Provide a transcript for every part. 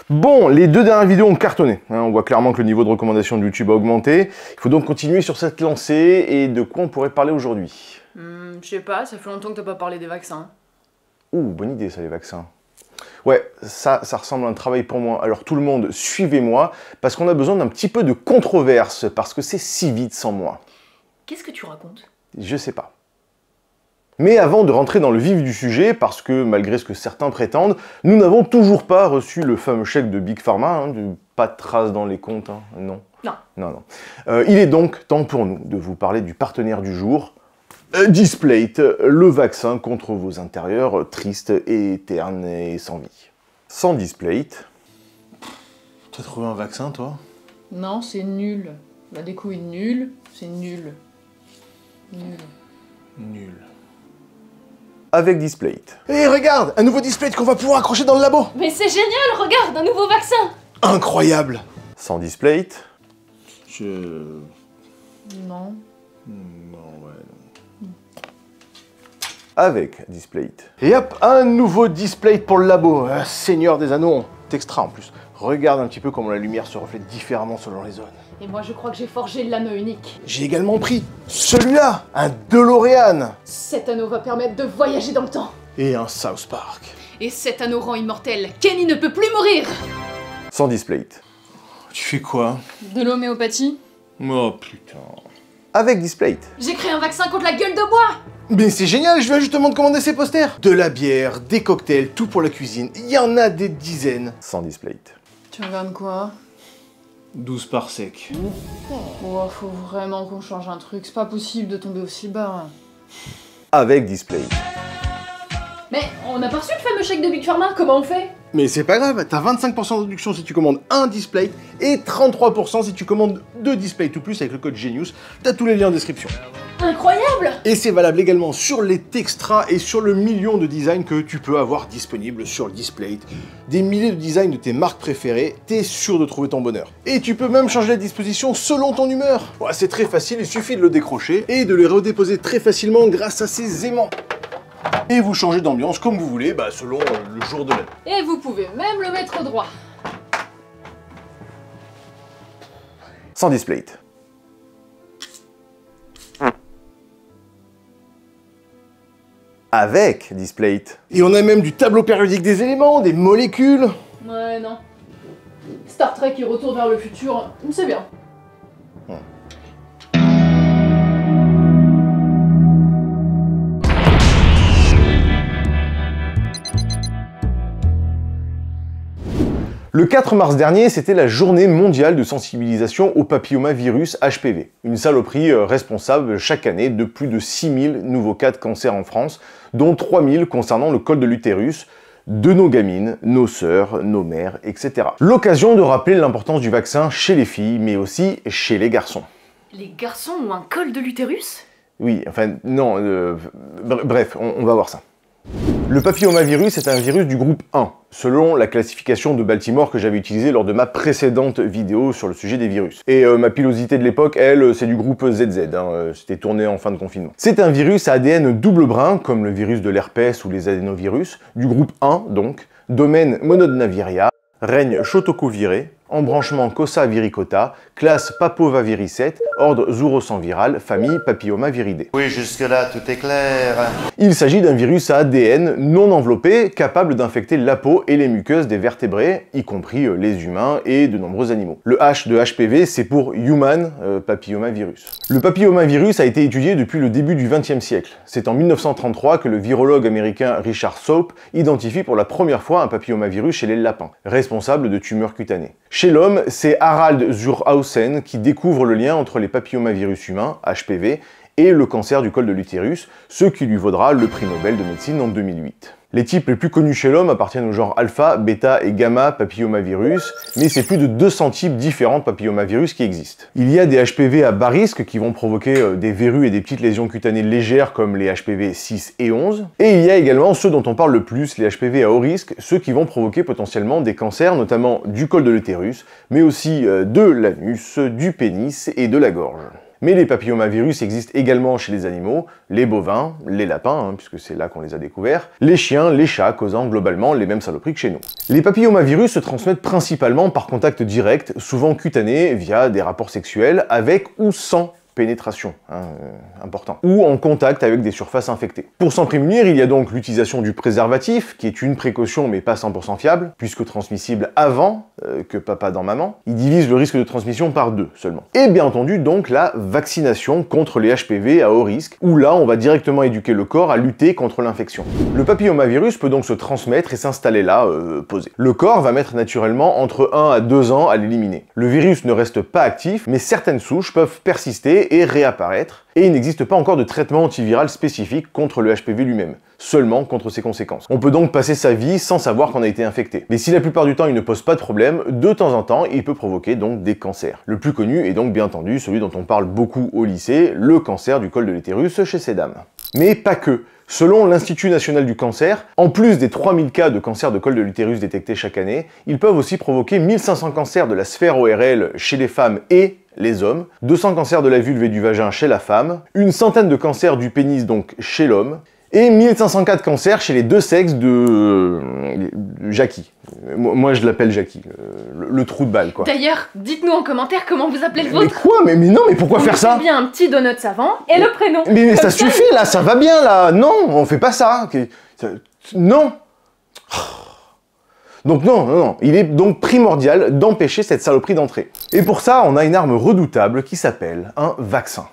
Bon, les deux dernières vidéos ont cartonné. On voit clairement que le niveau de recommandation de YouTube a augmenté. Il faut donc continuer sur cette lancée. Et de quoi on pourrait parler aujourd'hui? Je sais pas, ça fait longtemps que t'as pas parlé des vaccins. Ouh, bonne idée ça, les vaccins. Ouais, ça ressemble à un travail pour moi. Alors tout le monde, suivez-moi, parce qu'on a besoin d'un petit peu de controverse, parce que c'est si vite sans moi. Qu'est-ce que tu racontes? Je sais pas. Mais avant de rentrer dans le vif du sujet, parce que malgré ce que certains prétendent, nous n'avons toujours pas reçu le fameux chèque de Big Pharma, pas de traces dans les comptes, non. Non. Non. Il est donc temps pour nous de vous parler du partenaire du jour, Displate, le vaccin contre vos intérieurs tristes et ternes et sans vie. Sans Displate... T'as trouvé un vaccin, toi? Non, c'est nul. La déco est nulle, c'est nul. Nul. Avec Displate. Hé, regarde, un nouveau Displate qu'on va pouvoir accrocher dans le labo. Mais c'est génial, regarde, un nouveau vaccin. Incroyable. Sans Displate... Non. Avec Displate. Et hop, un nouveau Displate pour le labo. Seigneur des Anneaux, extra en plus. Regarde un petit peu comment la lumière se reflète différemment selon les zones. Et moi je crois que j'ai forgé l'anneau unique. J'ai également pris celui-là, un DeLorean. Cet anneau va permettre de voyager dans le temps. Et un South Park. Et cet anneau rend immortel. Kenny ne peut plus mourir. Sans Displate. Tu fais quoi? De l'homéopathie. Oh putain. Avec Displate. J'ai créé un vaccin contre la gueule de bois. Mais c'est génial, je viens justement de commander ces posters. De la bière, des cocktails, tout pour la cuisine. Il y en a des dizaines. Sans Displate. Tu regardes quoi? 12 par sec. Oh, faut vraiment qu'on change un truc, c'est pas possible de tomber aussi bas. Avec Displate. Mais on n'a pas reçu le fameux chèque de Big Pharma, comment on fait? Mais c'est pas grave, t'as 25% de réduction si tu commandes un Displate et 33% si tu commandes 2 Displate ou plus avec le code GENIUS. T'as tous les liens en description. Incroyable! Et c'est valable également sur les Textra et sur le million de designs que tu peux avoir disponibles sur le Displate. Des milliers de designs de tes marques préférées, t'es sûr de trouver ton bonheur. Et tu peux même changer la disposition selon ton humeur. Ouais, c'est très facile, il suffit de le décrocher et de le redéposer très facilement grâce à ces aimants. Et vous changez d'ambiance comme vous voulez, selon le jour de l'année. Et vous pouvez même le mettre droit. Sans Displate. Avec Displate. Et on a même du tableau périodique des éléments, des molécules. Ouais, non. Star Trek et Retour vers le futur, c'est bien. Le 4 mars dernier, c'était la journée mondiale de sensibilisation au papillomavirus HPV. Une saloperie responsable chaque année de plus de 6000 nouveaux cas de cancer en France, dont 3000 concernant le col de l'utérus, de nos gamines, nos sœurs, nos mères, etc. L'occasion de rappeler l'importance du vaccin chez les filles, mais aussi chez les garçons. Les garçons ont un col de l'utérus? Oui, enfin, non, bref, on va voir ça. Le papillomavirus est un virus du groupe 1, selon la classification de Baltimore que j'avais utilisée lors de ma précédente vidéo sur le sujet des virus. Et ma pilosité de l'époque, elle, c'est du groupe ZZ, c'était tourné en fin de confinement. C'est un virus à ADN double brin, comme le virus de l'herpès ou les adénovirus, du groupe 1 donc, domaine Mononaviria, règne Chotocoviré, embranchement Cosa viricota, classe Papovaviricet, ordre Zoonoviral, famille Papillomaviridae. Oui, jusque-là, tout est clair. Il s'agit d'un virus à ADN non enveloppé, capable d'infecter la peau et les muqueuses des vertébrés, y compris les humains et de nombreux animaux. Le H de HPV, c'est pour Human Papillomavirus. Le papillomavirus a été étudié depuis le début du XXe siècle. C'est en 1933 que le virologue américain Richard Saupe identifie pour la première fois un papillomavirus chez les lapins, responsable de tumeurs cutanées. Chez l'homme, c'est Harald Zurhausen qui découvre le lien entre les papillomavirus humains, HPV, et le cancer du col de l'utérus, ce qui lui vaudra le prix Nobel de médecine en 2008. Les types les plus connus chez l'homme appartiennent au genre alpha, bêta et gamma papillomavirus, mais c'est plus de 200 types différents de papillomavirus qui existent. Il y a des HPV à bas risque qui vont provoquer des verrues et des petites lésions cutanées légères comme les HPV 6 et 11, et il y a également ceux dont on parle le plus, les HPV à haut risque, ceux qui vont provoquer potentiellement des cancers, notamment du col de l'utérus, mais aussi de l'anus, du pénis et de la gorge. Mais les papillomavirus existent également chez les animaux, les bovins, les lapins, puisque c'est là qu'on les a découverts, les chiens, les chats, causant globalement les mêmes saloperies que chez nous. Les papillomavirus se transmettent principalement par contact direct, souvent cutané, via des rapports sexuels, avec ou sans pénétration, important, ou en contact avec des surfaces infectées. Pour s'en prémunir, il y a donc l'utilisation du préservatif, qui est une précaution mais pas 100% fiable, puisque transmissible avant que papa dans maman. Il divise le risque de transmission par 2 seulement. Et bien entendu donc la vaccination contre les HPV à haut risque, où là on va directement éduquer le corps à lutter contre l'infection. Le papillomavirus peut donc se transmettre et s'installer là, posé. Le corps va mettre naturellement entre 1 à 2 ans à l'éliminer. Le virus ne reste pas actif, mais certaines souches peuvent persister et réapparaître, et il n'existe pas encore de traitement antiviral spécifique contre le HPV lui-même, seulement contre ses conséquences. On peut donc passer sa vie sans savoir qu'on a été infecté. Mais si la plupart du temps il ne pose pas de problème, de temps en temps il peut provoquer donc des cancers. Le plus connu est donc bien entendu celui dont on parle beaucoup au lycée, le cancer du col de l'utérus chez ces dames. Mais pas que. Selon l'Institut national du cancer, en plus des 3000 cas de cancer de col de l'utérus détectés chaque année, ils peuvent aussi provoquer 1500 cancers de la sphère ORL chez les femmes et les hommes, 200 cancers de la vulve et du vagin chez la femme, une centaine de cancers du pénis donc chez l'homme, et 1504 cancers chez les 2 sexes de Jackie. Moi je l'appelle Jackie, le trou de balle quoi. D'ailleurs, dites-nous en commentaire comment vous appelez le Mais vôtre. quoi mais non, mais pourquoi faire ça? Bien un petit donut savant et le prénom. Mais ça suffit là, ça va bien là. Non, on fait pas ça. Non. Donc non, il est donc primordial d'empêcher cette saloperie d'entrer. Et pour ça, on a une arme redoutable qui s'appelle un vaccin.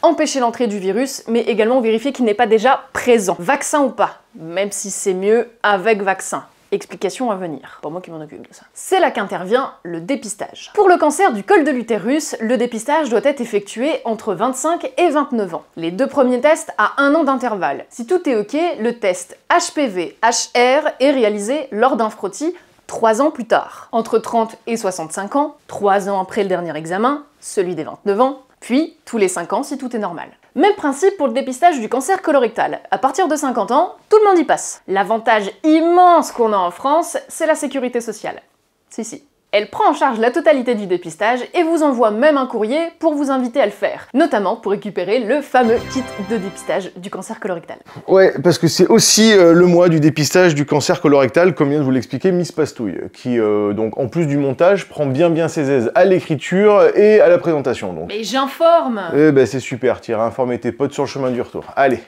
Empêcher l'entrée du virus, mais également vérifier qu'il n'est pas déjà présent. Vaccin ou pas, même si c'est mieux avec vaccin. Explication à venir, pas moi qui m'en occupe de ça. C'est là qu'intervient le dépistage. Pour le cancer du col de l'utérus, le dépistage doit être effectué entre 25 et 29 ans. Les 2 premiers tests à 1 an d'intervalle. Si tout est ok, le test HPV-HR est réalisé lors d'un frottis 3 ans plus tard. Entre 30 et 65 ans, 3 ans après le dernier examen, celui des 29 ans, puis tous les 5 ans si tout est normal. Même principe pour le dépistage du cancer colorectal. À partir de 50 ans, tout le monde y passe. L'avantage immense qu'on a en France, c'est la sécurité sociale. Si. Elle prend en charge la totalité du dépistage et vous envoie même un courrier pour vous inviter à le faire, notamment pour récupérer le fameux kit de dépistage du cancer colorectal. Ouais, parce que c'est aussi le mois du dépistage du cancer colorectal, comme vient de vous l'expliquer Miss Pastouille, qui, donc, en plus du montage, prend bien ses aises à l'écriture et à la présentation. Donc. Mais j'informe! Eh ben c'est super, tu iras informer tes potes sur le chemin du retour. Allez.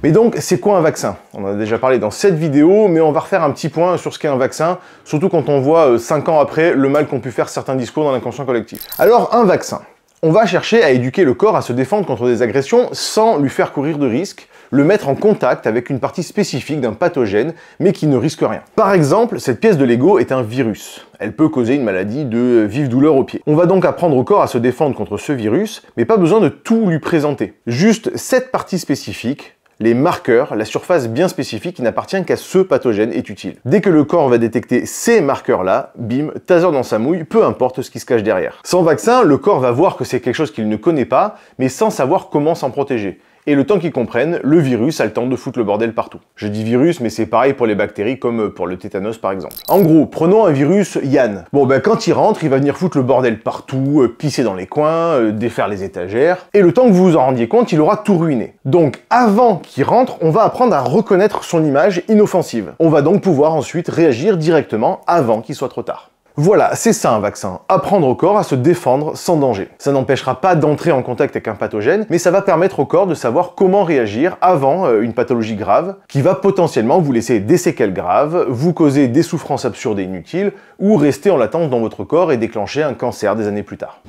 Mais donc, c'est quoi un vaccin? On en a déjà parlé dans cette vidéo, mais on va refaire un petit point sur ce qu'est un vaccin, surtout quand on voit 5 ans après le mal qu'ont pu faire certains discours dans l'inconscient collectif. Alors, un vaccin. On va chercher à éduquer le corps à se défendre contre des agressions sans lui faire courir de risques, le mettre en contact avec une partie spécifique d'un pathogène, mais qui ne risque rien. Par exemple, cette pièce de Lego est un virus. Elle peut causer une maladie de vive douleur au pied. On va donc apprendre au corps à se défendre contre ce virus, mais pas besoin de tout lui présenter. Juste cette partie spécifique, les marqueurs, la surface bien spécifique qui n'appartient qu'à ce pathogène est utile. Dès que le corps va détecter ces marqueurs-là, bim, taser dans sa mouille, peu importe ce qui se cache derrière. Sans vaccin, le corps va voir que c'est quelque chose qu'il ne connaît pas, mais sans savoir comment s'en protéger. Et le temps qu'ils comprennent, le virus a le temps de foutre le bordel partout. Je dis virus, mais c'est pareil pour les bactéries comme pour le tétanos par exemple. En gros, prenons un virus Yann. Bon ben quand il rentre, il va venir foutre le bordel partout, pisser dans les coins, défaire les étagères, et le temps que vous vous en rendiez compte, il aura tout ruiné. Donc avant qu'il rentre, on va apprendre à reconnaître son image inoffensive. On va donc pouvoir ensuite réagir directement avant qu'il soit trop tard. Voilà, c'est ça un vaccin, apprendre au corps à se défendre sans danger. Ça n'empêchera pas d'entrer en contact avec un pathogène, mais ça va permettre au corps de savoir comment réagir avant une pathologie grave, qui va potentiellement vous laisser des séquelles graves, vous causer des souffrances absurdes et inutiles, ou rester en latence dans votre corps et déclencher un cancer des années plus tard.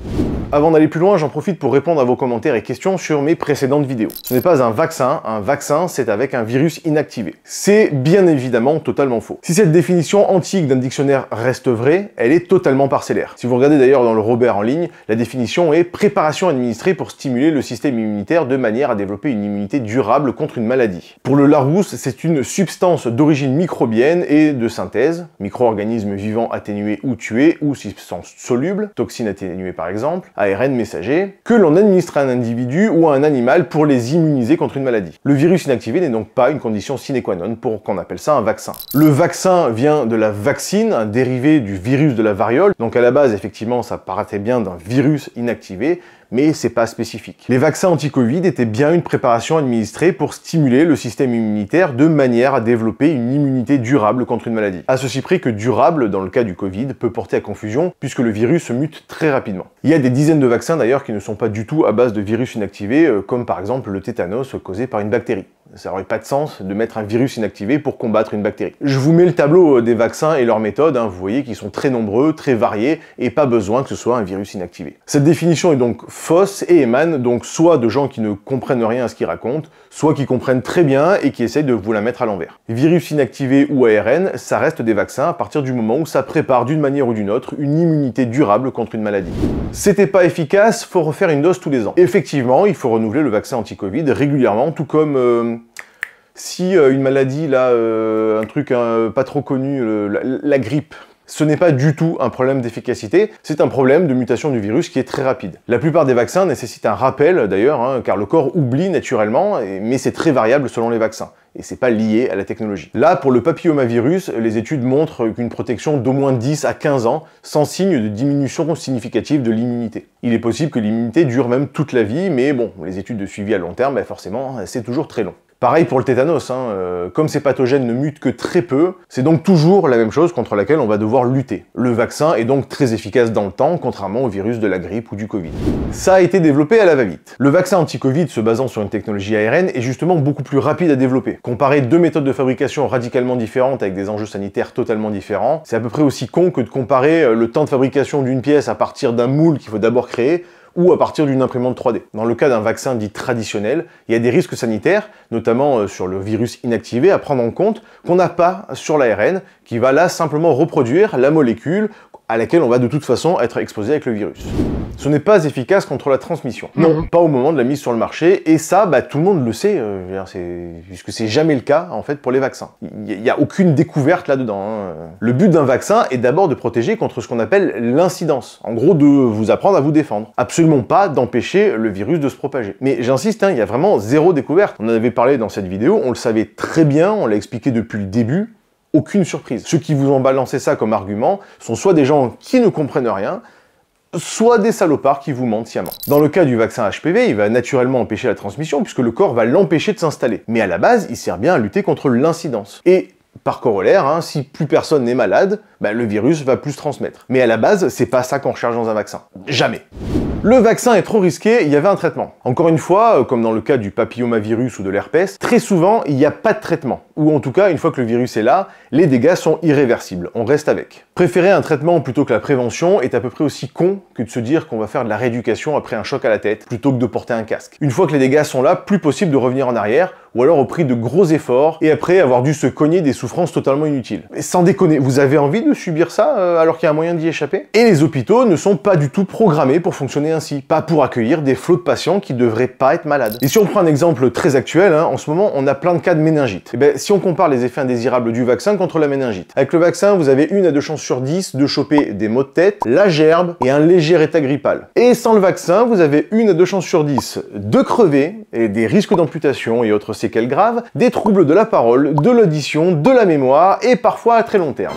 Avant d'aller plus loin, j'en profite pour répondre à vos commentaires et questions sur mes précédentes vidéos. Ce n'est pas un vaccin c'est avec un virus inactivé. C'est bien évidemment totalement faux. Si cette définition antique d'un dictionnaire reste vraie, elle est totalement parcellaire. Si vous regardez d'ailleurs dans le Robert en ligne, la définition est « préparation administrée pour stimuler le système immunitaire de manière à développer une immunité durable contre une maladie ». Pour le Larousse, c'est une substance d'origine microbienne et de synthèse, micro-organismes vivants atténués ou tués, ou substance soluble, toxines atténuées par exemple, ARN messager, que l'on administre à un individu ou à un animal pour les immuniser contre une maladie. Le virus inactivé n'est donc pas une condition sine qua non pour qu'on appelle ça un vaccin. Le vaccin vient de la vaccine, un dérivé du virus de la variole, donc à la base, effectivement, ça paraissait bien d'un virus inactivé, mais c'est pas spécifique. Les vaccins anti-Covid étaient bien une préparation administrée pour stimuler le système immunitaire de manière à développer une immunité durable contre une maladie. À ceci près que durable, dans le cas du Covid, peut porter à confusion puisque le virus se mute très rapidement. Il y a des dizaines de vaccins d'ailleurs qui ne sont pas du tout à base de virus inactivé, comme par exemple le tétanos causé par une bactérie. Ça n'aurait pas de sens de mettre un virus inactivé pour combattre une bactérie. Je vous mets le tableau des vaccins et leurs méthodes, vous voyez qu'ils sont très nombreux, très variés, et pas besoin que ce soit un virus inactivé. Cette définition est donc fausse et émane donc soit de gens qui ne comprennent rien à ce qu'ils racontent, soit qui comprennent très bien et qui essayent de vous la mettre à l'envers. Virus inactivé ou ARN, ça reste des vaccins à partir du moment où ça prépare d'une manière ou d'une autre une immunité durable contre une maladie. C'était pas efficace, faut refaire une dose tous les ans. Effectivement, il faut renouveler le vaccin anti-Covid régulièrement, tout comme si une maladie, là, un truc pas trop connu, la grippe, ce n'est pas du tout un problème d'efficacité, c'est un problème de mutation du virus qui est très rapide. La plupart des vaccins nécessitent un rappel d'ailleurs, car le corps oublie naturellement, mais c'est très variable selon les vaccins. Et c'est pas lié à la technologie. Là, pour le papillomavirus, les études montrent qu'une protection d'au moins 10 à 15 ans, sans signe de diminution significative de l'immunité. Il est possible que l'immunité dure même toute la vie, mais bon, les études de suivi à long terme, forcément, c'est toujours très long. Pareil pour le tétanos, comme ces pathogènes ne mutent que très peu, c'est donc toujours la même chose contre laquelle on va devoir lutter. Le vaccin est donc très efficace dans le temps, contrairement au virus de la grippe ou du Covid. Ça a été développé à la va-vite. Le vaccin anti-Covid se basant sur une technologie ARN est justement beaucoup plus rapide à développer. Comparer deux méthodes de fabrication radicalement différentes avec des enjeux sanitaires totalement différents, c'est à peu près aussi con que de comparer le temps de fabrication d'une pièce à partir d'un moule qu'il faut d'abord créer, ou à partir d'une imprimante 3D. Dans le cas d'un vaccin dit traditionnel, il y a des risques sanitaires, notamment sur le virus inactivé, à prendre en compte qu'on n'a pas sur l'ARN, qui va là simplement reproduire la molécule à laquelle on va de toute façon être exposé avec le virus. Ce n'est pas efficace contre la transmission. Non, pas au moment de la mise sur le marché, et ça, tout le monde le sait, puisque c'est jamais le cas, en fait, pour les vaccins. Il n'y a aucune découverte là-dedans. Le but d'un vaccin est d'abord de protéger contre ce qu'on appelle l'incidence. En gros, de vous apprendre à vous défendre. Absolument pas d'empêcher le virus de se propager. Mais j'insiste, il y a vraiment zéro découverte. On en avait parlé dans cette vidéo, on le savait très bien, on l'a expliqué depuis le début. Aucune surprise. Ceux qui vous ont balancé ça comme argument sont soit des gens qui ne comprennent rien, soit des salopards qui vous mentent sciemment. Dans le cas du vaccin HPV, il va naturellement empêcher la transmission puisque le corps va l'empêcher de s'installer. Mais à la base, il sert bien à lutter contre l'incidence. Et par corollaire, si plus personne n'est malade, le virus va plus se transmettre. Mais à la base, c'est pas ça qu'on recherche dans un vaccin. Jamais. Le vaccin est trop risqué, il y avait un traitement. Encore une fois, comme dans le cas du papillomavirus ou de l'herpès, très souvent, il n'y a pas de traitement. Ou en tout cas, une fois que le virus est là, les dégâts sont irréversibles, on reste avec. Préférer un traitement plutôt que la prévention est à peu près aussi con que de se dire qu'on va faire de la rééducation après un choc à la tête, plutôt que de porter un casque. Une fois que les dégâts sont là, plus possible de revenir en arrière, ou alors au prix de gros efforts, et après avoir dû se cogner des souffrances totalement inutiles. Mais sans déconner, vous avez envie de subir ça alors qu'il y a un moyen d'y échapper? Et les hôpitaux ne sont pas du tout programmés pour fonctionner ainsi, pas pour accueillir des flots de patients qui devraient pas être malades. Et si on prend un exemple très actuel, en ce moment on a plein de cas de méningite. Et si on compare les effets indésirables du vaccin contre la méningite, avec le vaccin vous avez 1 à 2 chances sur 10 de choper des maux de tête, la gerbe et un léger état grippal. Et sans le vaccin vous avez 1 à 2 chances sur 10 de crever, et des risques d'amputation et autres séquelles graves, des troubles de la parole, de l'audition, de la mémoire et parfois à très long terme.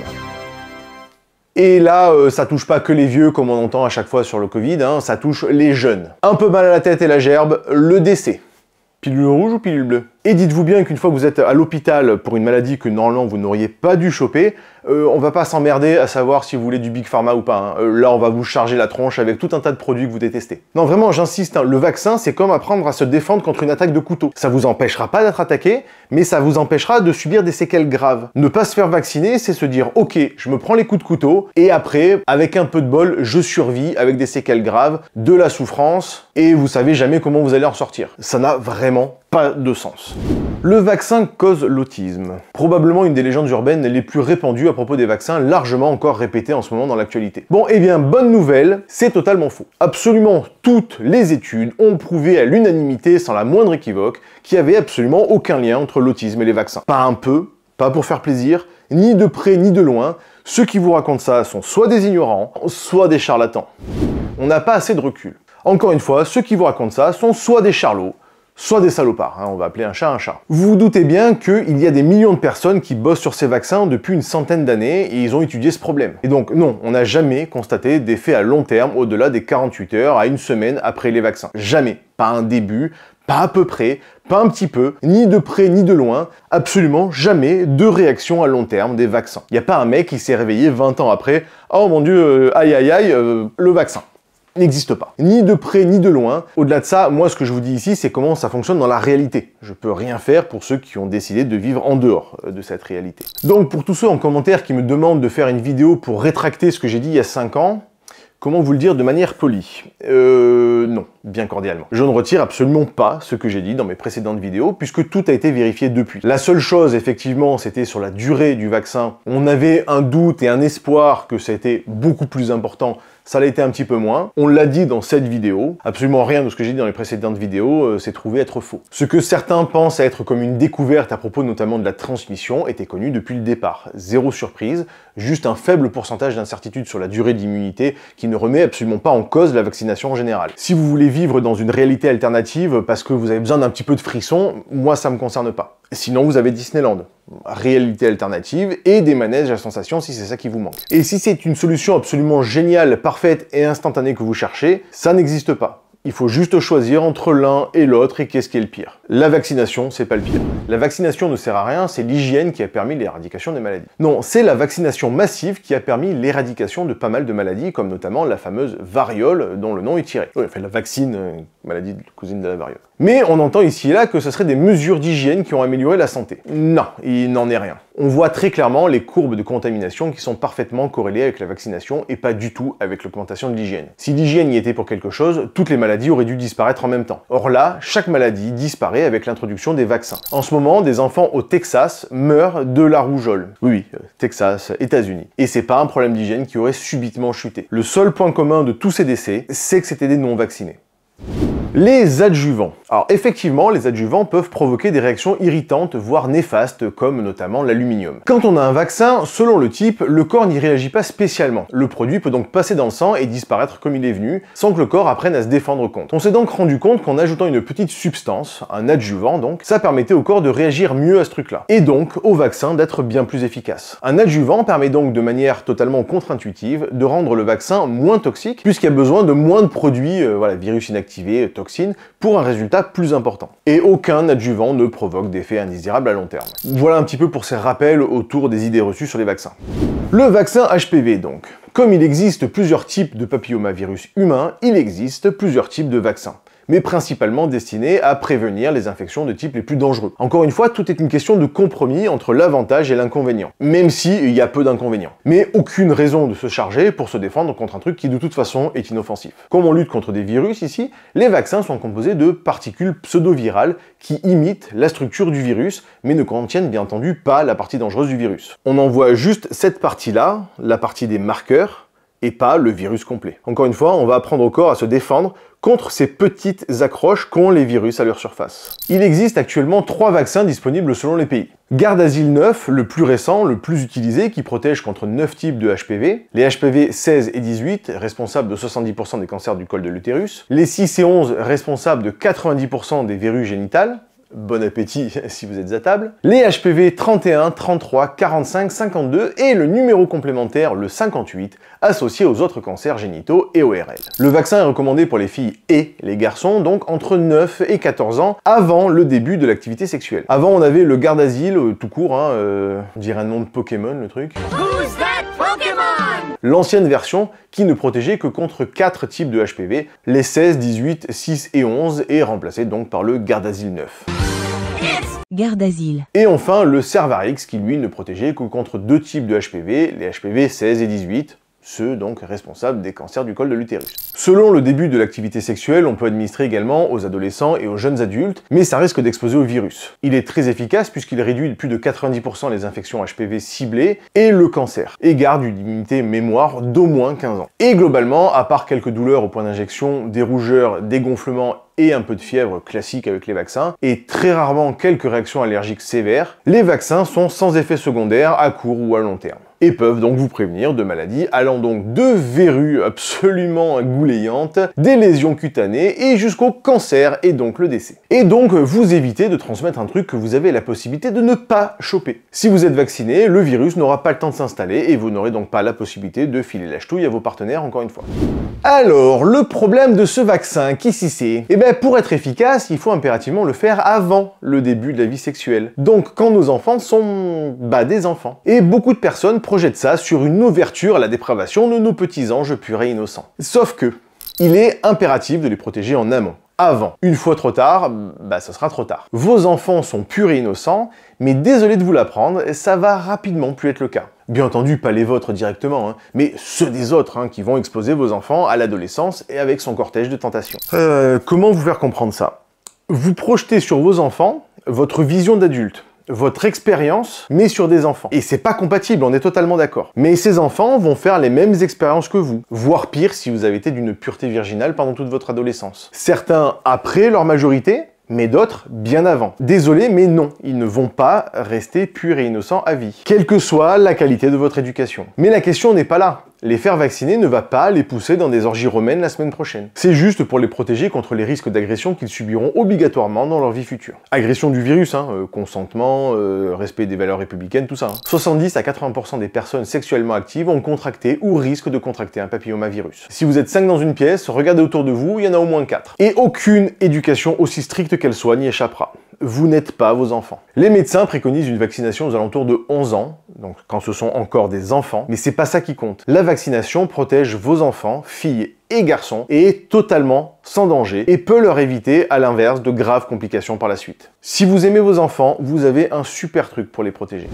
Et là, ça touche pas que les vieux comme on entend à chaque fois sur le Covid, ça touche les jeunes. Un peu mal à la tête et la gerbe, le décès. Pilule rouge ou pilule bleue? Et dites-vous bien qu'une fois que vous êtes à l'hôpital pour une maladie que normalement vous n'auriez pas dû choper, on va pas s'emmerder à savoir si vous voulez du Big Pharma ou pas. Là, on va vous charger la tronche avec tout un tas de produits que vous détestez. Non, vraiment, j'insiste, le vaccin, c'est comme apprendre à se défendre contre une attaque de couteau. Ça vous empêchera pas d'être attaqué, mais ça vous empêchera de subir des séquelles graves. Ne pas se faire vacciner, c'est se dire, ok, je me prends les coups de couteau, et après, avec un peu de bol, je survis avec des séquelles graves, de la souffrance, et vous savez jamais comment vous allez en sortir. Ça n'a vraiment pas de sens. Le vaccin cause l'autisme. Probablement une des légendes urbaines les plus répandues à propos des vaccins, largement encore répétées en ce moment dans l'actualité. Bon, eh bien, bonne nouvelle, c'est totalement faux. Absolument toutes les études ont prouvé à l'unanimité, sans la moindre équivoque, qu'il n'y avait absolument aucun lien entre l'autisme et les vaccins. Pas un peu, pas pour faire plaisir, ni de près ni de loin. Ceux qui vous racontent ça sont soit des ignorants, soit des charlatans. On n'a pas assez de recul. Encore une fois, ceux qui vous racontent ça sont soit des charlots, soit des salopards, hein, on va appeler un chat un chat. Vous vous doutez bien qu'il y a des millions de personnes qui bossent sur ces vaccins depuis une centaine d'années et ils ont étudié ce problème. Et donc non, on n'a jamais constaté d'effets à long terme au-delà des 48 heures à une semaine après les vaccins. Jamais. Pas un début, pas à peu près, pas un petit peu, ni de près ni de loin, absolument jamais de réaction à long terme des vaccins. Il n'y a pas un mec qui s'est réveillé 20 ans après, oh mon dieu, aïe aïe aïe, le vaccin. N'existe pas. Ni de près ni de loin. Au-delà de ça, moi ce que je vous dis ici, c'est comment ça fonctionne dans la réalité. Je peux rien faire pour ceux qui ont décidé de vivre en dehors de cette réalité. Donc pour tous ceux en commentaire qui me demandent de faire une vidéo pour rétracter ce que j'ai dit il y a 5 ans, comment vous le dire de manière polie? Non, bien cordialement. Je ne retire absolument pas ce que j'ai dit dans mes précédentes vidéos, puisque tout a été vérifié depuis. La seule chose, effectivement, c'était sur la durée du vaccin. On avait un doute et un espoir que ça a été beaucoup plus important. Ça l'a été un petit peu moins. On l'a dit dans cette vidéo. Absolument rien de ce que j'ai dit dans les précédentes vidéos s'est trouvé être faux. Ce que certains pensent être comme une découverte à propos notamment de la transmission était connu depuis le départ. Zéro surprise, juste un faible pourcentage d'incertitude sur la durée d'immunité qui ne remet absolument pas en cause la vaccination en général. Si vous voulez vivre dans une réalité alternative parce que vous avez besoin d'un petit peu de frisson, moi ça me concerne pas. Sinon vous avez Disneyland, réalité alternative et des manèges à sensations si c'est ça qui vous manque. Et si c'est une solution absolument géniale, parfaite et instantanée que vous cherchez, ça n'existe pas. Il faut juste choisir entre l'un et l'autre et qu'est-ce qui est le pire. La vaccination, c'est pas le pire. La vaccination ne sert à rien, c'est l'hygiène qui a permis l'éradication des maladies. Non, c'est la vaccination massive qui a permis l'éradication de pas mal de maladies, comme notamment la fameuse variole dont le nom est tiré. Oui, enfin la vaccine, maladie de cousine de la variole. Mais on entend ici et là que ce seraient des mesures d'hygiène qui ont amélioré la santé. Non, il n'en est rien. On voit très clairement les courbes de contamination qui sont parfaitement corrélées avec la vaccination et pas du tout avec l'augmentation de l'hygiène. Si l'hygiène y était pour quelque chose, toutes les maladies auraient dû disparaître en même temps. Or là, chaque maladie disparaît avec l'introduction des vaccins. En ce moment, des enfants au Texas meurent de la rougeole. Oui, Texas, États-Unis. Et c'est pas un problème d'hygiène qui aurait subitement chuté. Le seul point commun de tous ces décès, c'est que c'était des non-vaccinés. Les adjuvants. Alors effectivement, les adjuvants peuvent provoquer des réactions irritantes, voire néfastes, comme notamment l'aluminium. Quand on a un vaccin, selon le type, le corps n'y réagit pas spécialement. Le produit peut donc passer dans le sang et disparaître comme il est venu, sans que le corps apprenne à se défendre contre. On s'est donc rendu compte qu'en ajoutant une petite substance, un adjuvant donc, ça permettait au corps de réagir mieux à ce truc-là. Et donc au vaccin d'être bien plus efficace. Un adjuvant permet donc de manière totalement contre-intuitive de rendre le vaccin moins toxique, puisqu'il y a besoin de moins de produits, virus inactivés, toxines, pour un résultat plus important. Et aucun adjuvant ne provoque d'effets indésirables à long terme. Voilà un petit peu pour ces rappels autour des idées reçues sur les vaccins. Le vaccin HPV donc. Comme il existe plusieurs types de papillomavirus humains, il existe plusieurs types de vaccins, mais principalement destinés à prévenir les infections de type les plus dangereux. Encore une fois, tout est une question de compromis entre l'avantage et l'inconvénient, même s'il y a peu d'inconvénients. Mais aucune raison de se charger pour se défendre contre un truc qui de toute façon est inoffensif. Comme on lutte contre des virus ici, les vaccins sont composés de particules pseudo-virales qui imitent la structure du virus, mais ne contiennent bien entendu pas la partie dangereuse du virus. On en voit juste cette partie-là, la partie des marqueurs, et pas le virus complet. Encore une fois, on va apprendre au corps à se défendre contre ces petites accroches qu'ont les virus à leur surface. Il existe actuellement 3 vaccins disponibles selon les pays. Gardasil 9, le plus récent, le plus utilisé, qui protège contre 9 types de HPV, les HPV 16 et 18, responsables de 70% des cancers du col de l'utérus, les 6 et 11, responsables de 90% des verrues génitales, bon appétit si vous êtes à table, les HPV 31, 33, 45, 52 et le numéro complémentaire, le 58, associé aux autres cancers génitaux et ORL. Le vaccin est recommandé pour les filles et les garçons, donc entre 9 et 14 ans, avant le début de l'activité sexuelle. Avant, on avait le Gardasil, tout court, on dirait un nom de Pokémon, le truc. Who's that Pokémon ? L'ancienne version, qui ne protégeait que contre 4 types de HPV, les 16, 18, 6 et 11, et remplacé donc par le Gardasil 9. Gardasil. Et enfin, le Cervarix, qui lui ne protégeait que contre 2 types de HPV, les HPV 16 et 18, ceux donc responsables des cancers du col de l'utérus. Selon le début de l'activité sexuelle, on peut administrer également aux adolescents et aux jeunes adultes, mais ça risque d'exposer au virus. Il est très efficace puisqu'il réduit de plus de 90% les infections HPV ciblées et le cancer, et garde une immunité mémoire d'au moins 15 ans. Et globalement, à part quelques douleurs au point d'injection, des rougeurs, des gonflements et un peu de fièvre classique avec les vaccins, et très rarement quelques réactions allergiques sévères, les vaccins sont sans effet secondaire à court ou à long terme. et peuvent donc vous prévenir de maladies allant donc de verrues absolument gouléantes, des lésions cutanées et jusqu'au cancer et donc le décès. Et donc vous évitez de transmettre un truc que vous avez la possibilité de ne pas choper. Si vous êtes vacciné, le virus n'aura pas le temps de s'installer et vous n'aurez donc pas la possibilité de filer la ch'touille à vos partenaires encore une fois. Alors, le problème de ce vaccin, qui si c'est? Eh bien, pour être efficace, il faut impérativement le faire avant le début de la vie sexuelle. Donc, quand nos enfants sont, des enfants. Et beaucoup de personnes projettent ça sur une ouverture à la dépravation de nos petits anges purs et innocents. Sauf que, il est impératif de les protéger en amont. Avant. Une fois trop tard, ça sera trop tard. Vos enfants sont purs et innocents, mais désolé de vous l'apprendre, ça va rapidement plus être le cas. Bien entendu, pas les vôtres directement, mais ceux des autres qui vont exposer vos enfants à l'adolescence et avec son cortège de tentations. Comment vous faire comprendre ça? Vous projetez sur vos enfants votre vision d'adulte, votre expérience, mais sur des enfants. Et c'est pas compatible, on est totalement d'accord. Mais ces enfants vont faire les mêmes expériences que vous, voire pire si vous avez été d'une pureté virginale pendant toute votre adolescence. Certains après leur majorité, mais d'autres bien avant. Désolé, mais non, ils ne vont pas rester purs et innocents à vie, quelle que soit la qualité de votre éducation. Mais la question n'est pas là. Les faire vacciner ne va pas les pousser dans des orgies romaines la semaine prochaine. C'est juste pour les protéger contre les risques d'agression qu'ils subiront obligatoirement dans leur vie future. Agression du virus, consentement, respect des valeurs républicaines, tout ça. 70 à 80% des personnes sexuellement actives ont contracté ou risquent de contracter un papillomavirus. Si vous êtes 5 dans une pièce, regardez autour de vous, il y en a au moins 4. Et aucune éducation, aussi stricte qu'elle soit, n'y échappera. Vous n'êtes pas vos enfants. Les médecins préconisent une vaccination aux alentours de 11 ans, donc quand ce sont encore des enfants, mais c'est pas ça qui compte. La vaccination protège vos enfants, filles et garçons, et est totalement sans danger, et peut leur éviter, à l'inverse, de graves complications par la suite. Si vous aimez vos enfants, vous avez un super truc pour les protéger.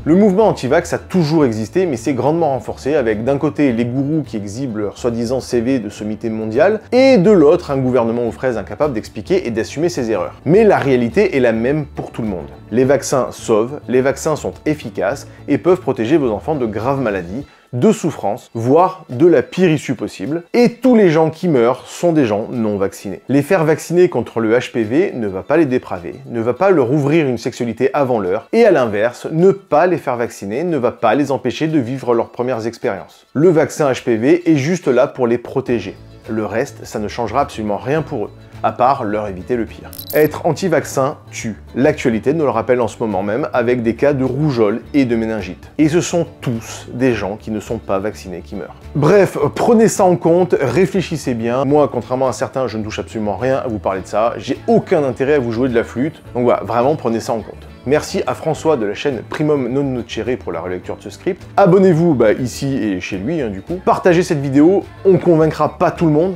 Le mouvement anti-vax a toujours existé, mais c'est grandement renforcé avec d'un côté les gourous qui exhibent leur soi-disant CV de sommité mondiale, et de l'autre un gouvernement aux fraises incapable d'expliquer et d'assumer ses erreurs. Mais la réalité est la même pour tout le monde. Les vaccins sauvent, les vaccins sont efficaces et peuvent protéger vos enfants de graves maladies, de souffrance, voire de la pire issue possible, et tous les gens qui meurent sont des gens non vaccinés. Les faire vacciner contre le HPV ne va pas les dépraver, ne va pas leur ouvrir une sexualité avant l'heure, et à l'inverse, ne pas les faire vacciner ne va pas les empêcher de vivre leurs premières expériences. Le vaccin HPV est juste là pour les protéger. Le reste, ça ne changera absolument rien pour eux, à part leur éviter le pire. Être anti-vaccin tue. L'actualité nous le rappelle en ce moment même avec des cas de rougeole et de méningite. Et ce sont tous des gens qui ne sont pas vaccinés qui meurent. Bref, prenez ça en compte, réfléchissez bien. Moi, contrairement à certains, je ne touche absolument rien à vous parler de ça. J'ai aucun intérêt à vous jouer de la flûte. Donc voilà, vraiment prenez ça en compte. Merci à François de la chaîne Primum Non Nocere pour la relecture de ce script. Abonnez-vous ici et chez lui, du coup. Partagez cette vidéo, on convaincra pas tout le monde.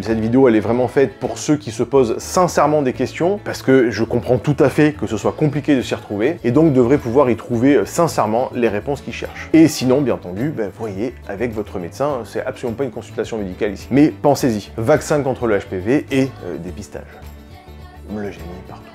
Cette vidéo, elle est vraiment faite pour ceux qui se posent sincèrement des questions, parce que je comprends tout à fait que ce soit compliqué de s'y retrouver, et donc devraient pouvoir y trouver sincèrement les réponses qu'ils cherchent. Et sinon, bien entendu, voyez avec votre médecin, c'est absolument pas une consultation médicale ici. Mais pensez-y, vaccin contre le HPV et dépistage. Le génie partout.